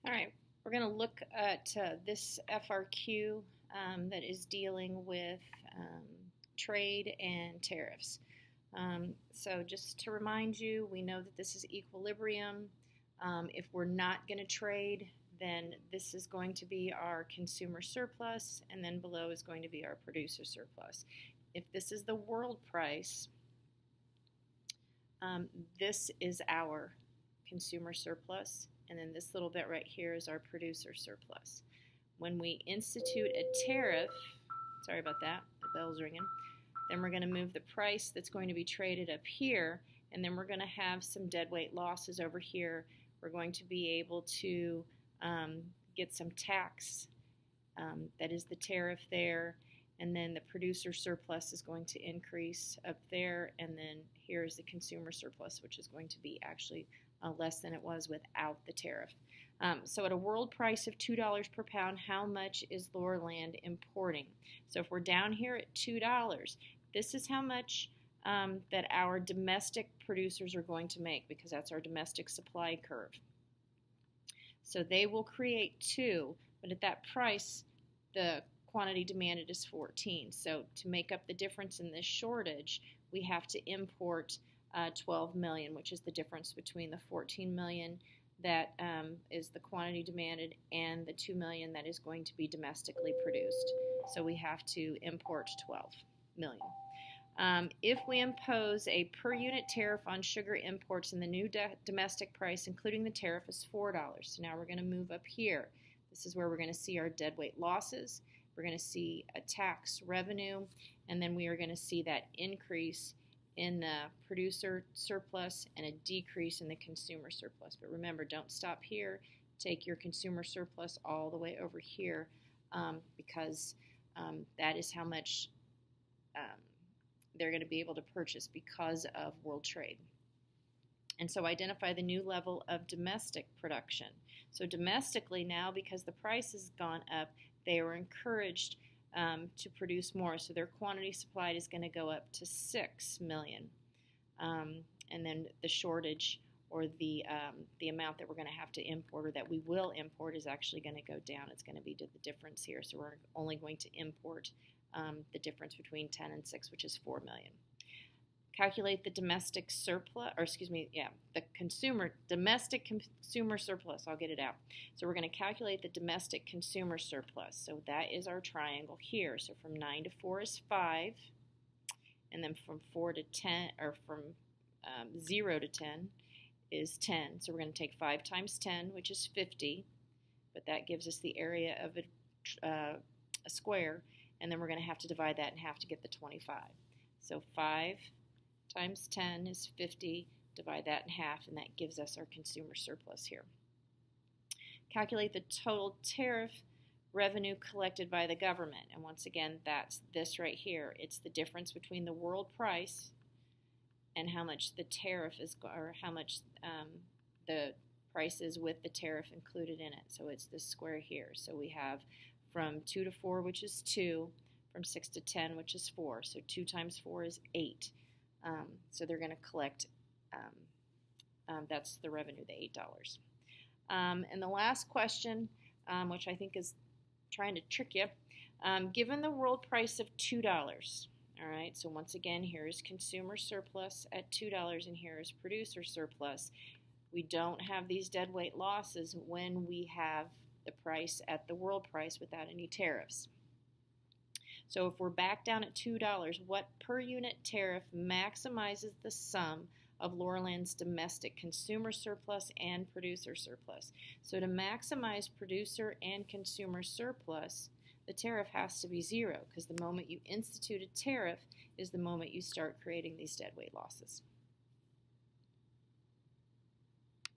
All right, we're going to look at this FRQ that is dealing with trade and tariffs. So just to remind you, we know that this is equilibrium. If we're not going to trade, then this is going to be our consumer surplus, and then below is going to be our producer surplus. If this is the world price, this is our consumer surplus, and then this little bit right here is our producer surplus. When we institute a tariff, sorry about that, the bell's ringing, then we're going to move the price that's going to be traded up here, and then we're going to have some deadweight losses over here. We're going to be able to get some tax, that is the tariff there, and then the producer surplus is going to increase up there, and then here is the consumer surplus, which is going to be actually less than it was without the tariff. So at a world price of $2 per pound, how much is Loreland importing? So if we're down here at $2, this is how much that our domestic producers are going to make, because that's our domestic supply curve. So they will create 2, but at that price, the quantity demanded is 14. So to make up the difference in this shortage, we have to import 12 million, which is the difference between the 14 million that is the quantity demanded and the 2 million that is going to be domestically produced. So we have to import 12 million. If we impose a per unit tariff on sugar imports, and the new domestic price, including the tariff, is $4. So now we're going to move up here. This is where we're going to see our deadweight losses. We're going to see a tax revenue, and then we are going to see that increase in the producer surplus and a decrease in the consumer surplus. But remember, don't stop here. Take your consumer surplus all the way over here, because that is how much they're going to be able to purchase because of world trade. And so identify the new level of domestic production. So domestically now, because the price has gone up, they are encouraged to produce more. So their quantity supplied is going to go up to 6 million. And then the shortage, or the amount that we're going to have to import, or that we will import, is actually going to go down. It's going to be the difference here. So we're only going to import the difference between 10 and 6, which is 4 million. Calculate the domestic surplus, or excuse me, the domestic consumer surplus. I'll get it out. So we're going to calculate the domestic consumer surplus. So that is our triangle here. So from 9 to 4 is 5, and then from 4 to 10, or from 0 to 10 is 10. So we're going to take 5 times 10, which is 50, but that gives us the area of a square, and then we're going to have to divide that in half to get the 25. So 5 times 10 is 50, divide that in half, and that gives us our consumer surplus here. Calculate the total tariff revenue collected by the government, and once again, that's this right here. It's the difference between the world price and how much the tariff is, or how much the price is with the tariff included in it. So it's this square here. So we have from 2 to 4, which is 2, from 6 to 10, which is 4. So 2 times 4 is 8. So they're going to collect, that's the revenue, the $8. And the last question, which I think is trying to trick you, given the world price of $2, all right, so once again, here is consumer surplus at $2, and here is producer surplus. We don't have these deadweight losses when we have the price at the world price without any tariffs. So if we're back down at $2, what per unit tariff maximizes the sum of Loreland's domestic consumer surplus and producer surplus? So to maximize producer and consumer surplus, the tariff has to be 0, because the moment you institute a tariff is the moment you start creating these deadweight losses.